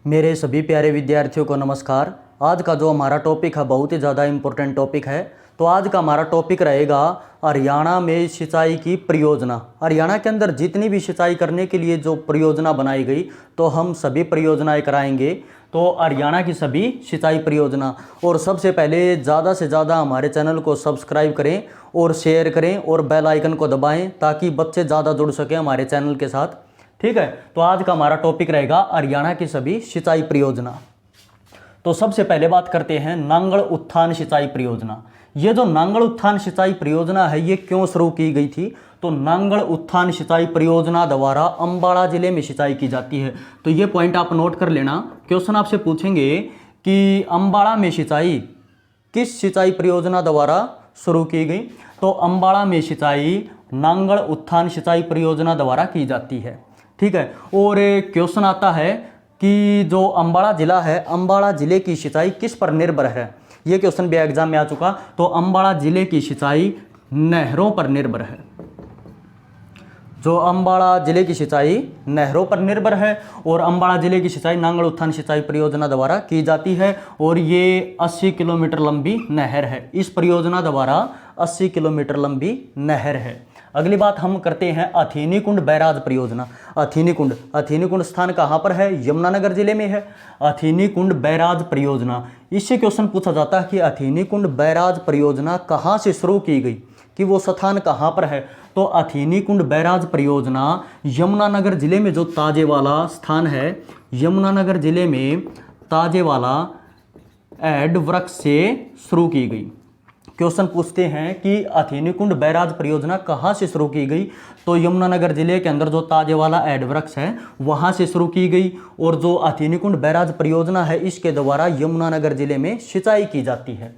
मेरे सभी प्यारे विद्यार्थियों को नमस्कार। आज का जो हमारा टॉपिक है बहुत ही ज़्यादा इम्पोर्टेंट टॉपिक है। तो आज का हमारा टॉपिक रहेगा हरियाणा में सिंचाई की परियोजना। हरियाणा के अंदर जितनी भी सिंचाई करने के लिए जो परियोजना बनाई गई तो हम सभी परियोजनाएं कराएंगे। तो हरियाणा की सभी सिंचाई परियोजना। और सबसे पहले ज़्यादा से ज़्यादा हमारे चैनल को सब्सक्राइब करें और शेयर करें और बेल आइकन को दबाएँ ताकि बच्चे ज़्यादा जुड़ सकें हमारे चैनल के साथ। ठीक है, तो आज का हमारा टॉपिक रहेगा हरियाणा की सभी सिंचाई परियोजना। तो सबसे पहले बात करते हैं नांगल उत्थान सिंचाई परियोजना। ये जो नांगल उत्थान सिंचाई परियोजना है ये क्यों शुरू की गई थी? तो नांगल उत्थान सिंचाई परियोजना द्वारा अंबाला जिले में सिंचाई की जाती है। तो ये पॉइंट आप नोट कर लेना। क्वेश्चन आपसे पूछेंगे कि अंबाला में सिंचाई किस सिंचाई परियोजना द्वारा शुरू की गई? तो अंबाला में सिंचाई नांगल उत्थान सिंचाई परियोजना द्वारा की जाती है। ठीक है, और क्वेश्चन आता है कि जो अंबाला जिला है, अंबाला जिले की सिंचाई किस पर निर्भर है? ये क्वेश्चन भी एग्जाम में आ चुका। तो अंबाला जिले की सिंचाई नहरों पर निर्भर है। जो अंबाला जिले की सिंचाई नहरों पर निर्भर है और अंबाला जिले की सिंचाई नांगल उत्थान सिंचाई परियोजना द्वारा की जाती है। और ये 80 किलोमीटर लंबी नहर है। इस परियोजना द्वारा 80 किलोमीटर लंबी नहर है। अगली बात हम करते हैं अथीनी कुंड बैराज परियोजना। अथीनी कुंड स्थान कहाँ पर है? यमुनानगर जिले में है। अथीनी कुंड बैराज परियोजना, इससे क्वेश्चन पूछा जाता है कि अथीनी कुंड बैराज परियोजना कहाँ से शुरू की गई, कि वो स्थान कहाँ पर है? तो अथीनी कुंड बैराज परियोजना यमुनानगर जिले में जो ताजेवाला स्थान है, यमुनानगर जिले में ताजेवाला एड वृक्ष से शुरू की गई। क्वेश्चन पूछते हैं कि अथीनी कुंड बैराज परियोजना कहाँ से शुरू की गई? तो यमुनानगर जिले के अंदर जो ताजेवाला एड वृक्ष है वहाँ से शुरू की गई। और जो अथीनी कुंड बैराज परियोजना है इसके द्वारा यमुनानगर जिले में सिंचाई की जाती है।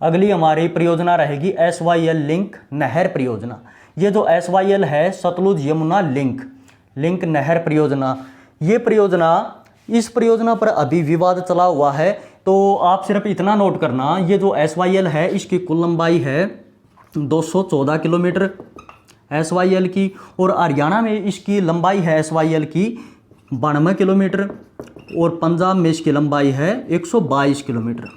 अगली हमारी परियोजना रहेगी SYL लिंक नहर परियोजना। ये जो SYL है सतलुज यमुना लिंक नहर परियोजना। ये परियोजना, इस परियोजना पर अभी विवाद चला हुआ है। तो आप सिर्फ इतना नोट करना, ये जो SYL है इसकी कुल लंबाई है 214 किलोमीटर SYL की। और हरियाणा में इसकी लंबाई है SYL की 92 किलोमीटर और पंजाब में इसकी लंबाई है 122 किलोमीटर।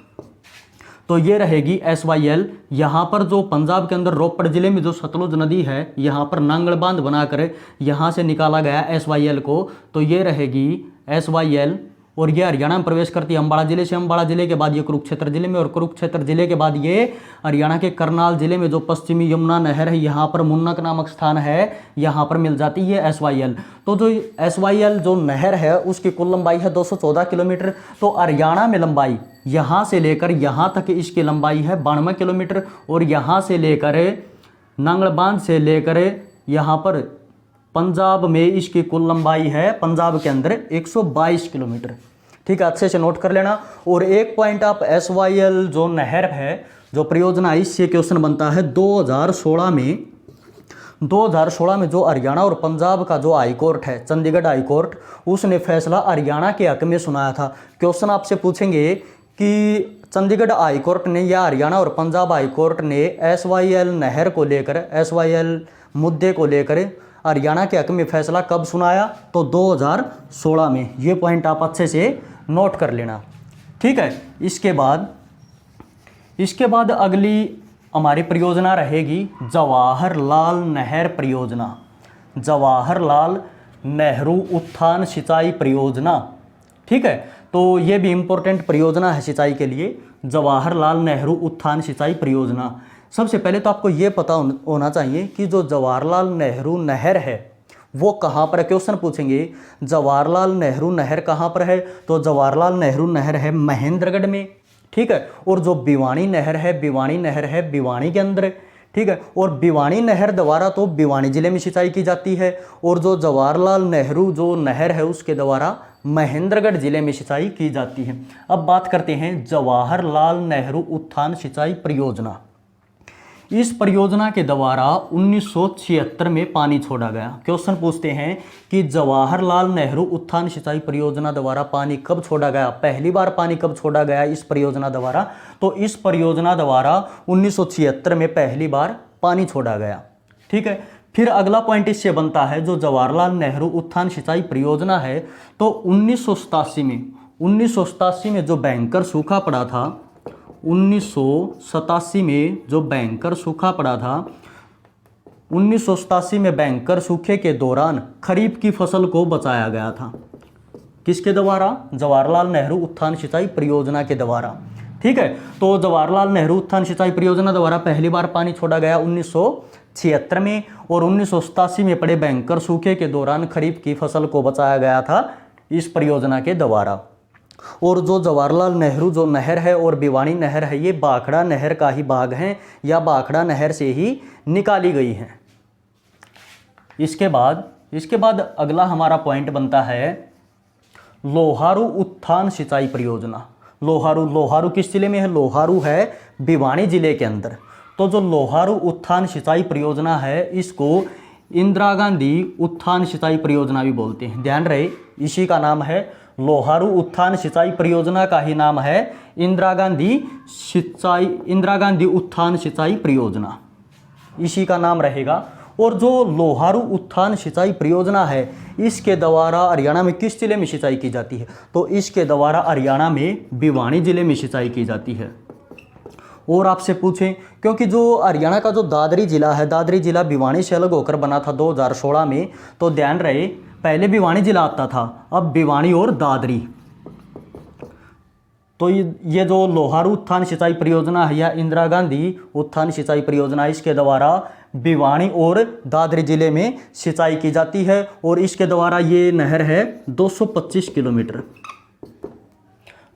तो ये रहेगी SYL। यहाँ पर जो पंजाब के अंदर रोपड़ जिले में जो सतलुज नदी है यहाँ पर नांगल बांध बनाकर यहाँ से निकाला गया SYL को। तो ये रहेगी SYL। और ये हरियाणा में प्रवेश करती है अंबाला जिले से। अंबाला जिले के बाद ये कुरुक्षेत्र जिले में, और कुरुक्षेत्र जिले के बाद ये हरियाणा के करनाल जिले में जो पश्चिमी यमुना नहर है यहाँ पर मुन्नक नामक स्थान है, यहाँ पर मिल जाती है SYL। तो जो SYL जो नहर है उसकी कुल लंबाई है 214 किलोमीटर। तो हरियाणा में लंबाई यहाँ से लेकर यहाँ तक इसकी लंबाई है 92 किलोमीटर। और यहाँ से लेकर नांगल बांध से लेकर यहाँ पर पंजाब में इसकी कुल लंबाई है पंजाब के अंदर 122 किलोमीटर। ठीक है, अच्छे से नोट कर लेना। और एक पॉइंट आप SYL जो नहर है जो परियोजना है इससे क्वेश्चन बनता है 2016 में जो हरियाणा और पंजाब का जो हाई कोर्ट है, चंडीगढ़ हाई कोर्ट, उसने फैसला हरियाणा के हक में सुनाया था। क्वेश्चन आपसे पूछेंगे कि चंडीगढ़ हाई कोर्ट ने या हरियाणा और पंजाब हाई कोर्ट ने SYL नहर को लेकर, SYL मुद्दे को लेकर हरियाणा के हक में फैसला कब सुनाया? तो 2016 में। ये पॉइंट आप अच्छे से नोट कर लेना। ठीक है, इसके बाद अगली हमारी परियोजना रहेगी जवाहरलाल नहर परियोजना। जवाहरलाल नेहरू उत्थान सिंचाई परियोजना। ठीक है, तो ये भी इम्पोर्टेंट परियोजना है सिंचाई के लिए, जवाहरलाल नेहरू उत्थान सिंचाई परियोजना। सबसे पहले तो आपको ये पता होना चाहिए कि जो जवाहरलाल नेहरू नहर है वो कहाँ पर है। क्वेश्चन पूछेंगे जवाहरलाल नेहरू नहर कहाँ पर है? तो जवाहरलाल नेहरू नहर है महेंद्रगढ़ में। ठीक है, और जो भिवानी नहर है भिवानी के अंदर। ठीक है, और भिवानी नहर द्वारा तो भिवानी जिले में सिंचाई की जाती है। और जो जवाहरलाल नेहरू जो नहर है उसके द्वारा महेंद्रगढ़ जिले में सिंचाई की जाती है। अब बात करते हैं जवाहरलाल नेहरू उत्थान सिंचाई परियोजना। इस परियोजना के द्वारा 1976 में पानी छोड़ा गया। क्वेश्चन पूछते हैं कि जवाहरलाल नेहरू उत्थान सिंचाई परियोजना द्वारा पानी कब छोड़ा गया, पहली बार पानी कब छोड़ा गया इस परियोजना द्वारा? तो इस परियोजना द्वारा 1976 में पहली बार पानी छोड़ा गया। ठीक है, फिर अगला पॉइंट इससे बनता है, जो जवाहरलाल नेहरू उत्थान सिंचाई परियोजना है, तो 1987 में जो भयंकर सूखा पड़ा था, 1987 में जो भयंकर सूखा पड़ा था, 1987 में भयंकर सूखे के दौरान खरीफ की फसल को बचाया गया था। किसके द्वारा? जवाहरलाल नेहरू उत्थान सिंचाई परियोजना के द्वारा। ठीक है, तो जवाहरलाल नेहरू उत्थान सिंचाई परियोजना द्वारा पहली बार पानी छोड़ा गया 1976 में, और 1987 में पड़े भयंकर सूखे के दौरान खरीफ की फसल को बचाया गया था इस परियोजना के द्वारा। और जो जवाहरलाल नेहरू जो नहर है और भिवानी नहर है, ये भाखड़ा नहर का ही भाग है या भाखड़ा नहर से ही निकाली गई है। इसके बाद अगला हमारा पॉइंट बनता है लोहारू उत्थान सिंचाई परियोजना। लोहारू किस जिले में है? लोहारू है भिवानी जिले के अंदर। तो जो लोहारू उत्थान सिंचाई परियोजना है, इसको इंदिरा गांधी उत्थान सिंचाई परियोजना भी बोलते हैं। ध्यान रहे, इसी का नाम है लोहारू उत्थान सिंचाई परियोजना का ही नाम है इंदिरा गांधी उत्थान सिंचाई परियोजना, इसी का नाम रहेगा। और जो लोहारू उत्थान सिंचाई परियोजना है, इसके द्वारा हरियाणा में किस जिले में सिंचाई की जाती है? तो इसके द्वारा हरियाणा में भिवानी जिले में सिंचाई की जाती है। और आपसे पूछें, क्योंकि जो हरियाणा का जो दादरी जिला है, दादरी जिला भिवानी से अलग होकर बना था 2016 में, तो ध्यान रहे पहले भिवानी जिला आता था, अब भिवानी और दादरी। तो ये जो लोहारू उत्थान सिंचाई परियोजना है या इंदिरा गांधी उत्थान सिंचाई परियोजना, इसके द्वारा भिवानी और दादरी जिले में सिंचाई की जाती है। और इसके द्वारा ये नहर है 225 किलोमीटर।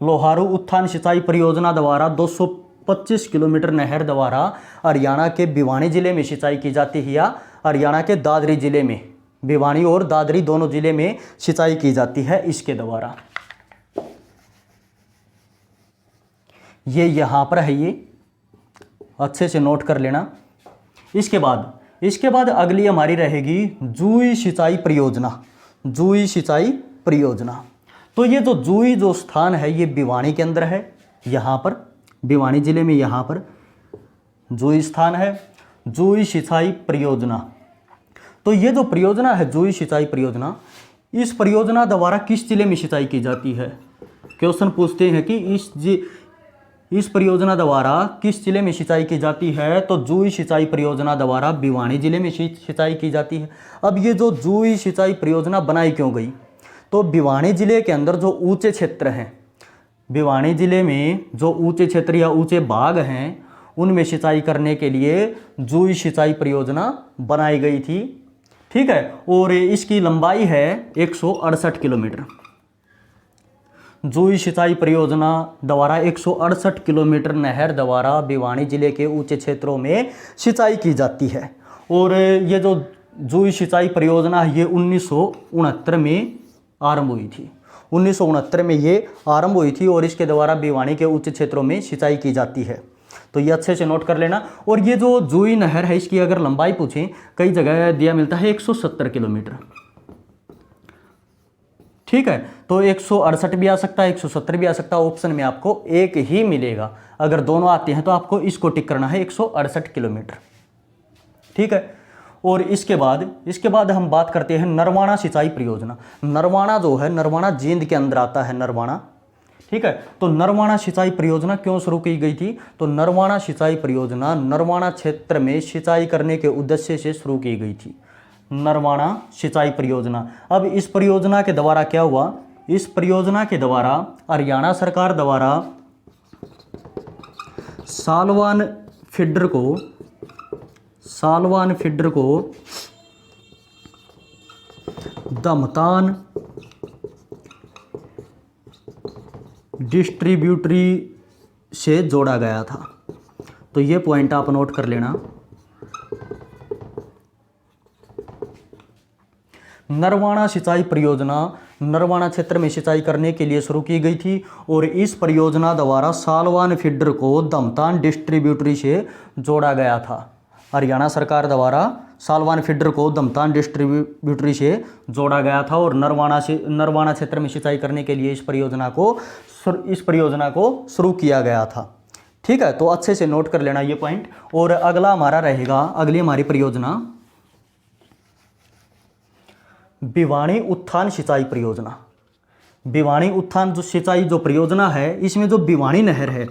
लोहारू उत्थान सिंचाई परियोजना द्वारा 225 किलोमीटर नहर द्वारा हरियाणा के भिवानी जिले में सिंचाई की जाती है या हरियाणा के दादरी जिले में, भिवानी और दादरी दोनों जिले में सिंचाई की जाती है इसके द्वारा। ये यहाँ पर है, ये अच्छे से नोट कर लेना। इसके बाद अगली हमारी रहेगी जूई सिंचाई परियोजना। तो ये जो जूई जो स्थान है, ये भिवानी के अंदर है, यहाँ पर भिवानी जिले में यहाँ पर जूई स्थान है, जूई सिंचाई परियोजना। तो ये जो परियोजना है जूई सिंचाई परियोजना, इस परियोजना द्वारा किस जिले में सिंचाई की जाती है? क्वेश्चन पूछते हैं कि इस परियोजना द्वारा किस जिले में सिंचाई की जाती है? तो जूई सिंचाई परियोजना द्वारा भिवानी जिले में सिंचाई की जाती है। अब ये जो जूई सिंचाई परियोजना बनाई क्यों गई? तो भिवानी जिले के अंदर जो ऊंचे क्षेत्र हैं, भिवानी जिले में जो ऊंचे क्षेत्र या ऊंचे भाग हैं, उनमें सिंचाई करने के लिए जूई सिंचाई परियोजना बनाई गई थी। ठीक है, और इसकी लंबाई है 168 किलोमीटर। जूई सिंचाई परियोजना द्वारा 168 किलोमीटर नहर द्वारा भिवानी जिले के ऊंचे क्षेत्रों में सिंचाई की जाती है। और ये जो जूई सिंचाई परियोजना है, ये 1969 में आरंभ हुई थी। 1969 में ये आरंभ हुई थी और इसके द्वारा भिवानी के उच्च क्षेत्रों में सिंचाई की जाती है। तो ये अच्छे से नोट कर लेना। और ये जो जूई नहर है, इसकी अगर लंबाई पूछें, कई जगह दिया मिलता है 170 किलोमीटर। ठीक है, तो 168 भी आ सकता है, 170 भी आ सकता है, ऑप्शन में आपको एक ही मिलेगा। अगर दोनों आते हैं तो आपको इसको टिक करना है 168 किलोमीटर। ठीक है, और इसके बाद हम बात करते हैं नरवाणा सिंचाई परियोजना। नरवाणा जो है, नरवाणा जींद के अंदर आता है नरवाणा। ठीक है, तो नरवाणा सिंचाई परियोजना क्यों शुरू की गई थी? तो नरवाणा सिंचाई परियोजना नरवाणा क्षेत्र में सिंचाई करने के उद्देश्य से शुरू की गई थी, नरवाणा सिंचाई परियोजना। अब इस परियोजना के द्वारा क्या हुआ? इस परियोजना के द्वारा हरियाणा सरकार द्वारा सालवान फीडर को दमतान डिस्ट्रीब्यूटरी से जोड़ा गया था। तो ये पॉइंट आप नोट कर लेना। नरवाणा सिंचाई परियोजना नरवाणा क्षेत्र में सिंचाई करने के लिए शुरू की गई थी और इस परियोजना द्वारा सालवान फीडर को दमतान डिस्ट्रीब्यूटरी से जोड़ा गया था। हरियाणा सरकार द्वारा सालवान फीडर को दमतान डिस्ट्रीब्यूटरी से जोड़ा गया था और नरवाणा क्षेत्र में सिंचाई करने के लिए इस परियोजना को शुरू किया गया था। ठीक है, तो अच्छे से नोट कर लेना ये पॉइंट। और अगला हमारा रहेगा, अगली हमारी परियोजना भिवानी उत्थान सिंचाई परियोजना। भिवानी उत्थान जो सिंचाई जो परियोजना है, इसमें जो भिवानी नहर है,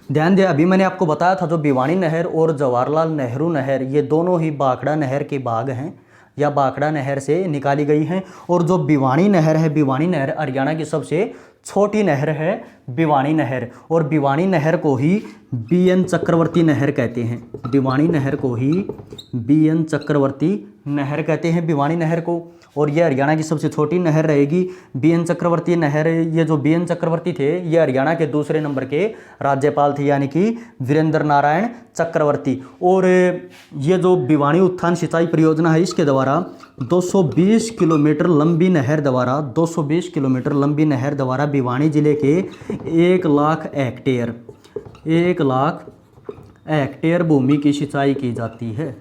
ध्यान दिया, अभी मैंने आपको बताया था जो भिवानी नहर और जवाहरलाल नेहरू नहर ये दोनों ही भाखड़ा नहर के भाग हैं या भाखड़ा नहर से निकाली गई हैं। और जो भिवानी नहर है, भिवानी नहर हरियाणा की सबसे छोटी नहर है भिवानी नहर, और भिवानी नहर को ही BN चक्रवर्ती नहर कहते हैं। भिवानी नहर को ही BN चक्रवर्ती नहर कहते हैं, भिवानी नहर को। और ये हरियाणा की सबसे छोटी नहर रहेगी BN चक्रवर्ती नहर। ये जो BN चक्रवर्ती थे ये हरियाणा के दूसरे नंबर के राज्यपाल थे, यानी कि वीरेंद्र नारायण चक्रवर्ती। और ये जो भिवानी उत्थान सिंचाई परियोजना है, इसके द्वारा 220 किलोमीटर लंबी नहर द्वारा 220 किलोमीटर लंबी नहर द्वारा भिवानी जिले के 1 लाख हेक्टेयर भूमि की सिंचाई की जाती है।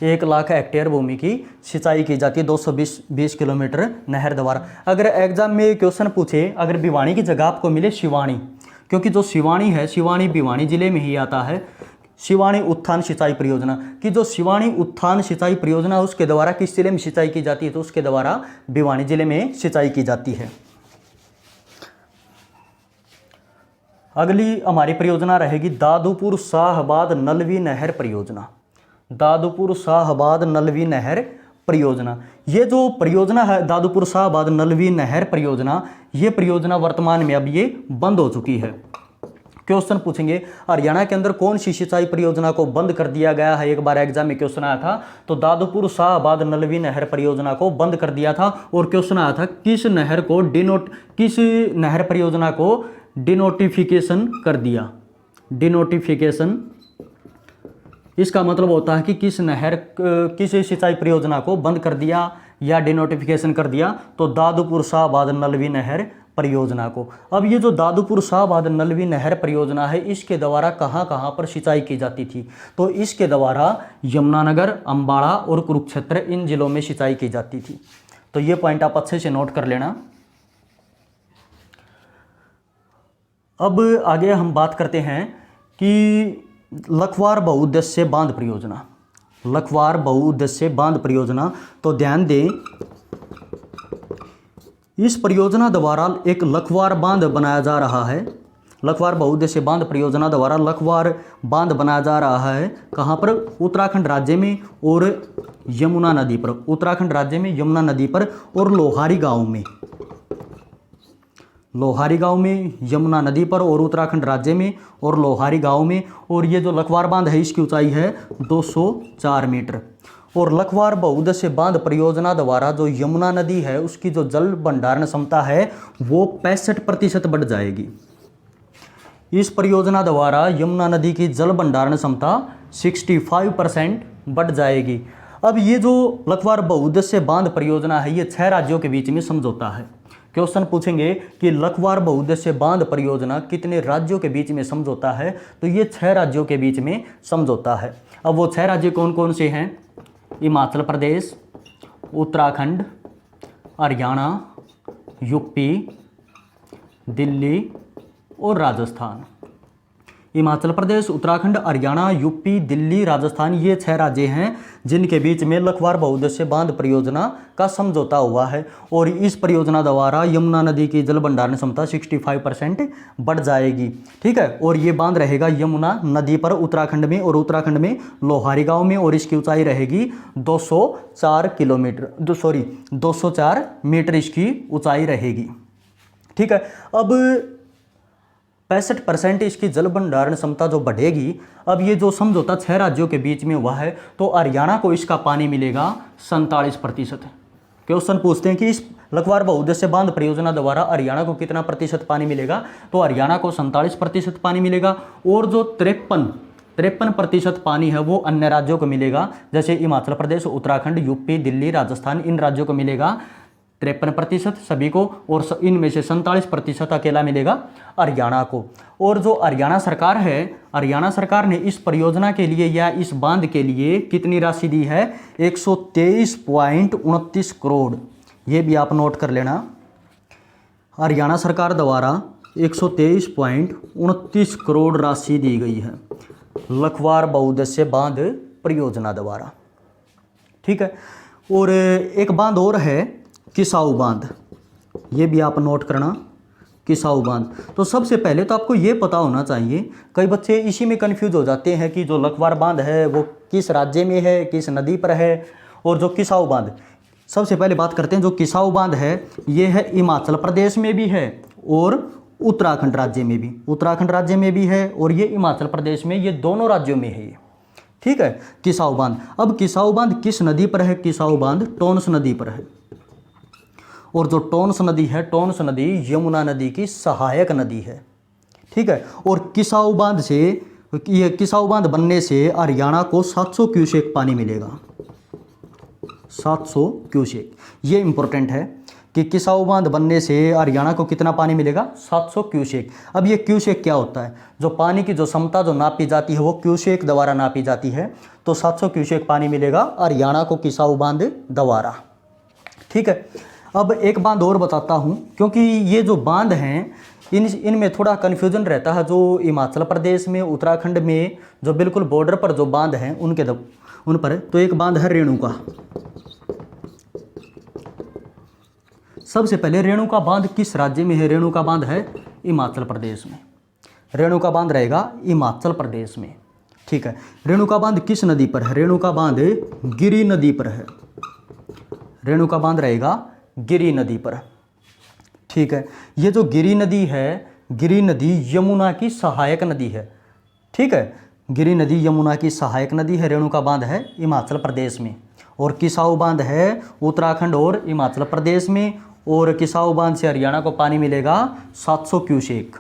1 लाख हेक्टेयर भूमि की सिंचाई की जाती है 220 किलोमीटर नहर द्वारा। अगर एग्जाम में क्वेश्चन पूछे, अगर भिवानी की जगह आपको मिले शिवानी, क्योंकि जो शिवानी है, शिवानी भिवानी जिले में ही आता है, शिवानी उत्थान सिंचाई परियोजना की जो शिवानी उत्थान सिंचाई परियोजना उसके द्वारा किस जिले में सिंचाई की जाती है, तो उसके द्वारा भिवानी जिले में सिंचाई की जाती है। अगली हमारी परियोजना रहेगी दादूपुर शाहबाद नलवी नहर परियोजना। दादूपुर शाहबाद नलवी नहर परियोजना, ये जो परियोजना है दादूपुर शाहबाद नलवी नहर परियोजना, ये परियोजना वर्तमान में अब ये बंद हो चुकी है। क्वेश्चन पूछेंगे हरियाणा के अंदर कौन सी सिंचाई परियोजना को बंद कर दिया गया है, एक बार एग्जाम में क्वेश्चन आया था, तो दादूपुर शाहबाद नलवी नहर परियोजना को बंद कर दिया था। और क्वेश्चन आया था किस नहर परियोजना को डिनोटिफिकेशन कर दिया। डिनोटिफिकेशन इसका मतलब होता है कि किस सिंचाई परियोजना को बंद कर दिया या डिनोटिफिकेशन कर दिया, तो दादूपुर शाहबाद नलवी नहर परियोजना को। अब ये जो दादूपुर शाहबाद नलवी नहर परियोजना है, इसके द्वारा कहाँ कहाँ पर सिंचाई की जाती थी, तो इसके द्वारा यमुनानगर, अम्बाड़ा और कुरुक्षेत्र इन जिलों में सिंचाई की जाती थी। तो ये पॉइंट आप अच्छे से नोट कर लेना। अब आगे हम बात करते हैं कि लखवार बहुउद्देश्य बांध परियोजना। लखवार बहुउद्देश्य बांध परियोजना, तो ध्यान दें, इस परियोजना द्वारा एक लखवार बांध बनाया जा रहा है। लखवार बहुउद्देश्य बांध परियोजना द्वारा लखवार बांध बनाया जा रहा है। कहाँ पर? उत्तराखंड राज्य में और यमुना नदी पर। उत्तराखंड राज्य में, यमुना नदी पर और लोहारी गांव में। लोहारी गांव में, यमुना नदी पर और उत्तराखंड राज्य में और लोहारी गांव में। और ये जो लखवार बांध है इसकी ऊंचाई है 204 मीटर। और लखवार बहुउद्देश्य बांध परियोजना द्वारा जो यमुना नदी है उसकी जो जल भंडारण क्षमता है वो 65% बढ़ जाएगी। इस परियोजना द्वारा यमुना नदी की जल भंडारण क्षमता 65% बढ़ जाएगी। अब ये जो लखवार बहुउद्देश्य बांध परियोजना है ये 6 राज्यों के बीच में समझौता है। क्वेश्चन पूछेंगे कि लखवार बहुउद्देश्य बांध परियोजना कितने राज्यों के बीच में समझौता है, तो ये 6 राज्यों के बीच में समझौता है। अब वो 6 राज्य कौन कौन से हैं? हिमाचल प्रदेश, उत्तराखंड, हरियाणा, यूपी, दिल्ली और राजस्थान। हिमाचल प्रदेश, उत्तराखंड, हरियाणा, यूपी, दिल्ली, राजस्थान, ये 6 राज्य हैं जिनके बीच में लखवार बहुउद्देश्य बांध परियोजना का समझौता हुआ है। और इस परियोजना द्वारा यमुना नदी की जल भंडारण क्षमता 65% बढ़ जाएगी। ठीक है, और ये बांध रहेगा यमुना नदी पर उत्तराखंड में, और उत्तराखंड में लोहारी गांव में, और इसकी ऊंचाई रहेगी 204 मीटर इसकी ऊंचाई रहेगी। ठीक है, अब 65% इसकी जल भंडारण क्षमता जो बढ़ेगी। अब ये जो समझौता 6 राज्यों के बीच में हुआ है, तो हरियाणा को इसका पानी मिलेगा 47%। क्वेश्चन पूछते हैं कि इस लखवार बहुउद्देश्य बांध परियोजना द्वारा हरियाणा को कितना प्रतिशत पानी मिलेगा, तो हरियाणा को 47% पानी मिलेगा। और जो 53% पानी है वो अन्य राज्यों को मिलेगा, जैसे हिमाचल प्रदेश, उत्तराखंड, यूपी, दिल्ली, राजस्थान, इन राज्यों को मिलेगा 53% सभी को, और इनमें से 47% अकेला मिलेगा हरियाणा को। और जो हरियाणा सरकार है, हरियाणा सरकार ने इस परियोजना के लिए या इस बांध के लिए कितनी राशि दी है? 123.29 करोड़। ये भी आप नोट कर लेना। हरियाणा सरकार द्वारा 123.29 करोड़ राशि दी गई है लखवार बहुउद्देश्य बांध परियोजना द्वारा। ठीक है। और एक बांध और है किसाऊ बांध, ये भी आप नोट करना, किसाऊ बांध। तो सबसे पहले तो आपको ये पता होना चाहिए, कई बच्चे इसी में कंफ्यूज हो जाते हैं कि जो लखवार बांध है वो किस राज्य में है, किस नदी पर है, और जो किसाऊ बांध, सबसे पहले बात करते हैं जो किसाऊ बांध है ये है हिमाचल प्रदेश में भी है और उत्तराखंड राज्य में भी, उत्तराखंड राज्य में भी है और ये हिमाचल प्रदेश में, ये दोनों राज्यों में है ये, ठीक है, किसाऊ बांध। अब किसाऊ बांध किस नदी पर है? किसाऊ बांध टोंस नदी पर है, और जो टोंस नदी है, टोंस नदी यमुना नदी की सहायक नदी है, ठीक है। और किसाऊ बांध से, ये किसाऊ बांध बनने से हरियाणा को 700 क्यूसेक पानी मिलेगा, 700 क्यूसेक। ये इंपॉर्टेंट है कि किसाऊ बांध बनने से हरियाणा को कितना पानी मिलेगा? 700 क्यूसेक। अब ये क्यूसेक क्या होता है? जो पानी की जो क्षमता जो नापी जाती है वो क्यूसेक द्वारा नापी जाती है, तो 700 क्यूसेक पानी मिलेगा हरियाणा को किसाऊ बांध द्वारा, ठीक है। अब एक बांध और बताता हूँ, क्योंकि ये जो बांध हैं इनमें थोड़ा कन्फ्यूजन रहता है, जो हिमाचल प्रदेश में, उत्तराखंड में जो बिल्कुल बॉर्डर पर जो बांध हैं उन पर। तो एक बांध है रेणुका। सबसे पहले रेणुका बांध किस राज्य में है? रेणुका बांध है हिमाचल प्रदेश में, रेणुका बांध रहेगा हिमाचल प्रदेश में, ठीक है। रेणुका बांध किस नदी पर है? रेणुका बांध गिरी नदी पर है, रेणुका बांध रहेगा गिरी नदी पर, ठीक है। ये जो गिरी नदी है, गिरी नदी यमुना की सहायक नदी है, ठीक है, गिरी नदी यमुना की सहायक नदी है। रेणुका बांध है हिमाचल प्रदेश में, और किसाऊ बांध है उत्तराखंड और हिमाचल प्रदेश में, और किसाऊ बांध से हरियाणा को पानी मिलेगा 700 क्यूसेक,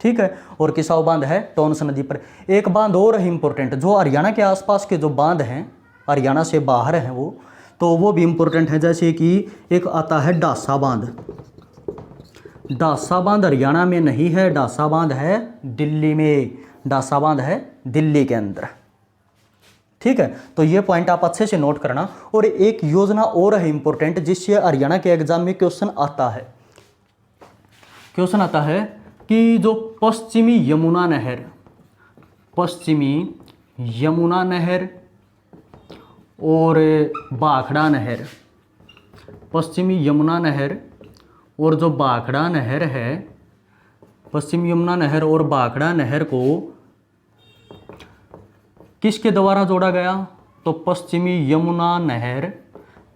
ठीक है। और किसाऊ बांध है टोंस नदी पर। एक बांध और है इंपॉर्टेंट, जो हरियाणा के आसपास के जो बांध हैं, हरियाणा से बाहर हैं वो भी इंपॉर्टेंट है। जैसे कि एक आता है डासा बांध, डासा बांध हरियाणा में नहीं है, डासा बांध है दिल्ली में, डासा बांध है दिल्ली के अंदर, ठीक है। तो ये पॉइंट आप अच्छे से नोट करना। और एक योजना और है इंपॉर्टेंट, जिससे हरियाणा के एग्जाम में क्वेश्चन आता है, क्वेश्चन आता है कि जो पश्चिमी यमुना नहर, पश्चिमी यमुना नहर और भाखड़ा नहर, पश्चिमी यमुना नहर और जो भाखड़ा नहर है, पश्चिमी यमुना नहर और भाखड़ा नहर को किसके द्वारा जोड़ा गया? तो पश्चिमी यमुना नहर,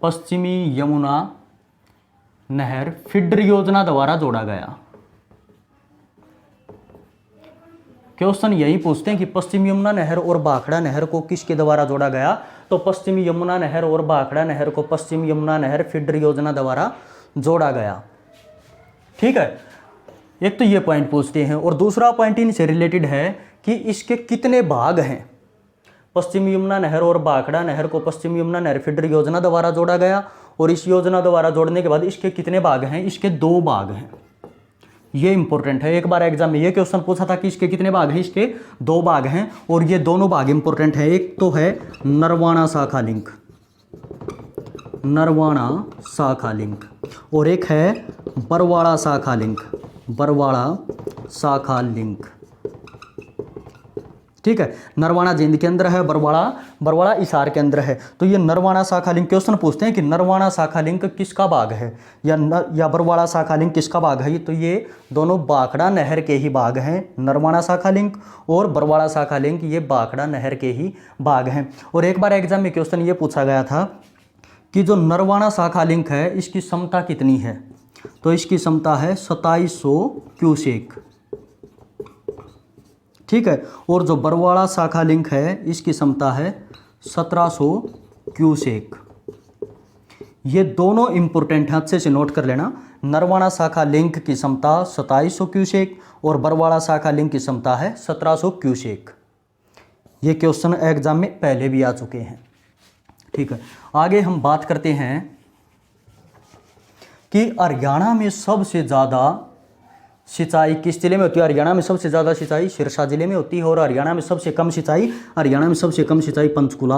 पश्चिमी यमुना नहर फीडर योजना द्वारा जोड़ा गया। क्वेश्चन यही पूछते हैं कि पश्चिमी यमुना नहर और भाखड़ा नहर को किसके द्वारा जोड़ा गया? तो पश्चिमी यमुना नहर और भाखड़ा नहर को पश्चिमी यमुना नहर फीडर योजना द्वारा जोड़ा गया, ठीक है। एक तो ये पॉइंट पूछते हैं, और दूसरा पॉइंट इनसे रिलेटेड है कि इसके कितने भाग हैं। पश्चिमी यमुना नहर और भाखड़ा नहर को पश्चिमी यमुना नहर फीडर योजना द्वारा जोड़ा गया, और इस योजना द्वारा जोड़ने के बाद इसके कितने भाग हैं? इसके 2 भाग हैं। ये इंपॉर्टेंट है, एक बार एग्जाम में ये क्वेश्चन पूछा था कि इसके कितने भाग हैं? इसके 2 भाग हैं, और ये दोनों भाग इंपॉर्टेंट है। एक तो है नरवाना शाखा लिंक, नरवाना शाखा लिंक, और एक है बरवाड़ा शाखा लिंक, बरवाड़ा शाखा लिंक, ठीक है। नरवाना जींद के अंदर है, बरवाड़ा हिसार के अंदर है। तो ये नरवाना शाखा लिंक क्वेश्चन पूछते हैं कि नरवाना शाखा लिंक किसका भाग है, या बरवाड़ा शाखा लिंक किसका भाग है? तो ये दोनों भाखड़ा नहर के ही भाग हैं, नरवाना शाखा लिंक और बरवाड़ा शाखा लिंक, ये भाखड़ा नहर के ही भाग हैं। और एक बार एग्जाम में क्वेश्चन ये पूछा गया था कि जो नरवाना शाखा लिंक है इसकी क्षमता कितनी है? तो इसकी क्षमता है 2700 क्यूसेक, ठीक है। और जो बरवाड़ा शाखा लिंक है इसकी क्षमता है 1700 क्यूसेक। ये दोनों इंपॉर्टेंट हैं, अच्छे से नोट कर लेना। नरवाना शाखा लिंक की क्षमता 2700 क्यूसेक और बरवाड़ा शाखा लिंक की क्षमता है 1700 क्यूसेक। ये क्वेश्चन एग्जाम में पहले भी आ चुके हैं, ठीक है। आगे हम बात करते हैं कि हरियाणा में सबसे ज़्यादा सिंचाई किस जिले में होती है? हरियाणा में सबसे ज़्यादा सिंचाई सिरसा जिले में होती है, और हरियाणा में सबसे कम सिंचाई पंचकुला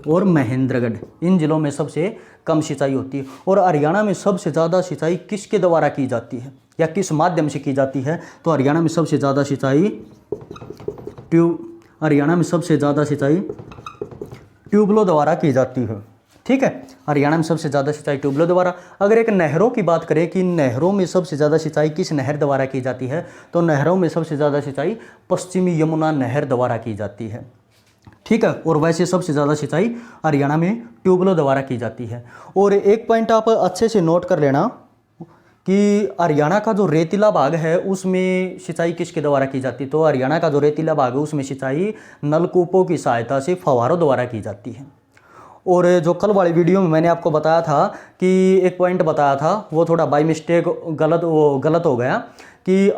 और महेंद्रगढ़, इन जिलों में सबसे कम सिंचाई होती है। और हरियाणा में सबसे ज़्यादा सिंचाई किसके द्वारा की जाती है या किस माध्यम से की जाती है? तो हरियाणा में सबसे ज़्यादा सिंचाई ट्यूबवेलों द्वारा की जाती है। ठीक है, हरियाणा में सबसे ज़्यादा सिंचाई ट्यूबवेलों द्वारा। अगर एक नहरों की बात करें कि नहरों में सबसे ज़्यादा सिंचाई किस नहर द्वारा की जाती है, तो नहरों में सबसे ज़्यादा सिंचाई पश्चिमी यमुना नहर द्वारा की जाती है। ठीक है, और वैसे सबसे ज़्यादा सिंचाई हरियाणा में ट्यूबवेलों द्वारा की जाती है। और एक पॉइंट आप अच्छे से नोट कर लेना कि हरियाणा का जो रेतीला भाग है उसमें सिंचाई किसके द्वारा की जाती है, तो हरियाणा का जो रेतीला भाग है उसमें सिंचाई नलकूपों की सहायता से फव्वारों द्वारा की जाती है। और जो कल वाली वीडियो में मैंने आपको बताया था कि एक पॉइंट बताया था वो थोड़ा बाई मिस्टेक गलत हो गया कि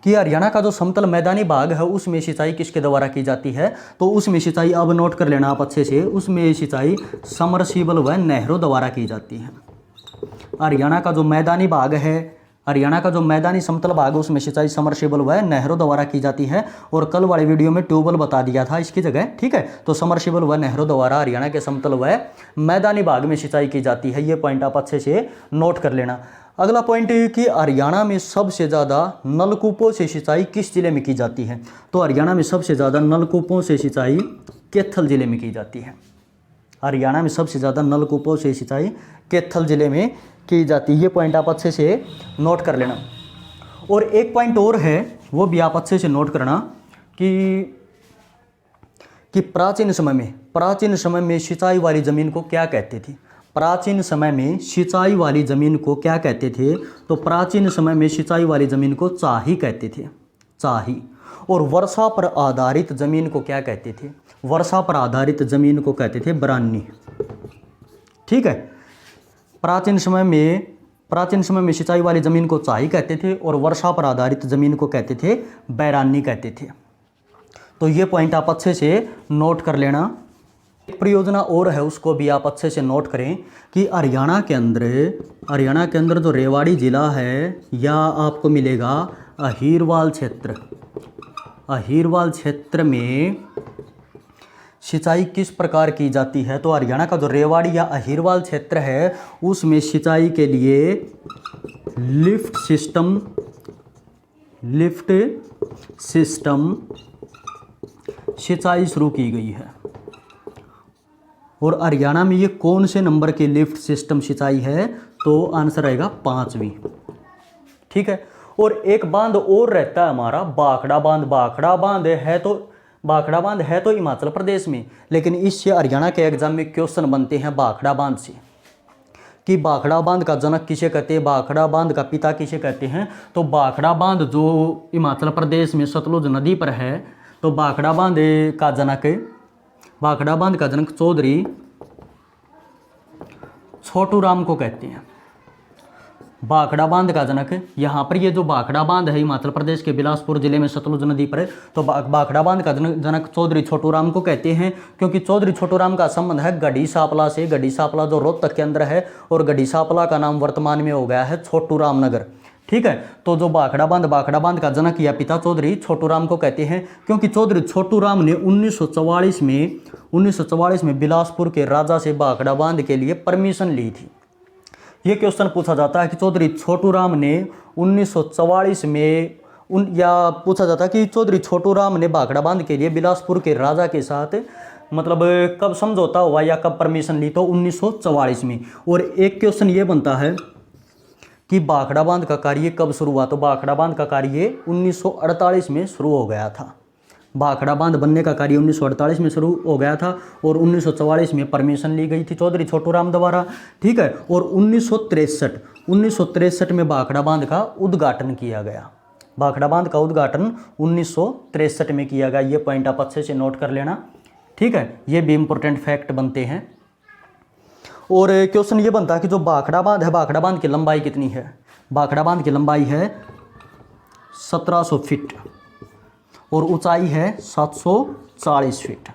हरियाणा का जो समतल मैदानी भाग है उसमें सिंचाई किसके द्वारा की जाती है, तो उसमें सिंचाई अब नोट कर लेना आप अच्छे से, उसमें सिंचाई समरसीबल व नहरों द्वारा की जाती है। हरियाणा का जो मैदानी भाग है, हरियाणा का जो मैदानी समतल भाग है उसमें सिंचाई समरसीबल व नहरों द्वारा की जाती है। और कल वाली वीडियो में ट्यूबवेल बता दिया था इसकी जगह। ठीक है, तो समरसीबल व नहरों द्वारा हरियाणा के समतल व मैदानी भाग में सिंचाई की जाती है। ये पॉइंट आप अच्छे से नोट कर लेना। अगला पॉइंट है कि हरियाणा में सबसे ज़्यादा नलकूपों से सिंचाई किस जिले में की जाती है, तो हरियाणा में सबसे ज़्यादा नलकूपों से सिंचाई कैथल जिले में की जाती है। हरियाणा में सबसे ज़्यादा नलकूपों से सिंचाई कैथल जिले में की जाती है। ये पॉइंट आप अच्छे से नोट कर लेना। और एक पॉइंट और है वो भी आप अच्छे से नोट करना कि प्राचीन समय में सिंचाई वाली ज़मीन को क्या कहते थे। प्राचीन समय में सिंचाई वाली ज़मीन को क्या कहते थे, तो प्राचीन समय में सिंचाई वाली ज़मीन को चाही कहते थे, चाही। और वर्षा पर आधारित ज़मीन को क्या कहते थे, वर्षा पर आधारित ज़मीन को कहते थे बरानी। ठीक है, प्राचीन समय में सिंचाई वाली ज़मीन को चाही कहते थे और वर्षा पर आधारित ज़मीन को कहते थे बैरानी कहते थे। तो ये पॉइंट आप अच्छे से नोट कर लेना। एक परियोजना और है उसको भी आप अच्छे से नोट करें कि हरियाणा के अंदर जो रेवाड़ी ज़िला है या आपको मिलेगा अहीरवाल क्षेत्र में सिंचाई किस प्रकार की जाती है, तो हरियाणा का जो रेवाड़ी या अहीरवाल क्षेत्र है उसमें सिंचाई के लिए लिफ्ट सिस्टम सिंचाई शुरू की गई है। और हरियाणा में ये कौन से नंबर की लिफ्ट सिस्टम सिंचाई है, तो आंसर आएगा 5वीं। ठीक है, और एक बांध और रहता है हमारा भाखड़ा बांध। भाखड़ा बांध है तो हिमाचल प्रदेश में, लेकिन इससे हरियाणा के एग्जाम में क्वेश्चन बनते हैं भाखड़ा बांध से कि भाखड़ा बांध का जनक किसे कहते हैं, भाखड़ा बांध का पिता किसे कहते हैं। तो भाखड़ा बांध जो हिमाचल प्रदेश में सतलुज नदी पर है, तो भाखड़ा बांध का जनक चौधरी छोटू राम को कहते हैं। भाखड़ा बांध का जनक, यहाँ पर ये जो भाखड़ा बांध है हिमाचल प्रदेश के बिलासपुर जिले में सतलुज नदी पर है, तो भाखड़ा बांध का जनक चौधरी छोटू राम को कहते हैं, क्योंकि चौधरी छोटू राम का संबंध है गढ़ी सापला से। गढ़ी सापला जो रोहतक के अंदर है और गढ़ी सापला का नाम वर्तमान में हो गया है छोटू राम नगर। ठीक है, तो जो भाखड़ा बांध का जनक या पिता चौधरी छोटू राम को कहते हैं, क्योंकि चौधरी छोटू राम ने 1944 में बिलासपुर के राजा से भाखड़ा बांध के लिए परमिशन ली थी। ये क्वेश्चन पूछा जाता है कि चौधरी छोटू राम ने 1944 में पूछा जाता है कि चौधरी छोटू राम ने भाखड़ा बांध के लिए बिलासपुर के राजा के साथ मतलब कब समझौता हुआ या कब परमिशन ली, तो 1944 में। और एक क्वेश्चन ये बनता है कि भाखड़ा बांध का कार्य कब शुरू हुआ, तो भाखड़ा बांध का कार्य 1948 में शुरू हो गया था। भाखड़ा बांध बनने का कार्य 1948 में शुरू हो गया था और 1944 में परमिशन ली गई थी चौधरी छोटू राम द्वारा। ठीक है, और 1963 में भाखड़ा बांध का उद्घाटन किया गया। भाखड़ा बांध का उद्घाटन 1963 में किया गया। ये पॉइंट आप अच्छे से नोट कर लेना। ठीक है, ये भी इंपॉर्टेंट फैक्ट बनते हैं। और क्वेश्चन ये बनता है कि जो भाखड़ा बांध है, भाखड़ा बांध की लंबाई कितनी है। भाखड़ा बांध की लंबाई है 1700 फीट और ऊंचाई है 740 फीट।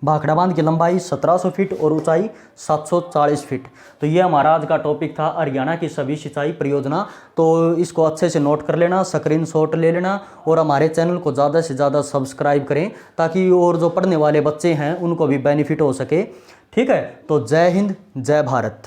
भाखड़ा बांध की लंबाई 1700 फीट और ऊंचाई 740 फीट। तो ये हमारा आज का टॉपिक था, हरियाणा की सभी सिंचाई परियोजना। तो इसको अच्छे से नोट कर लेना, स्क्रीनशॉट ले लेना और हमारे चैनल को ज़्यादा से ज़्यादा सब्सक्राइब करें ताकि और जो पढ़ने वाले बच्चे हैं उनको भी बेनिफिट हो सके। ठीक है, तो जय हिंद, जय भारत।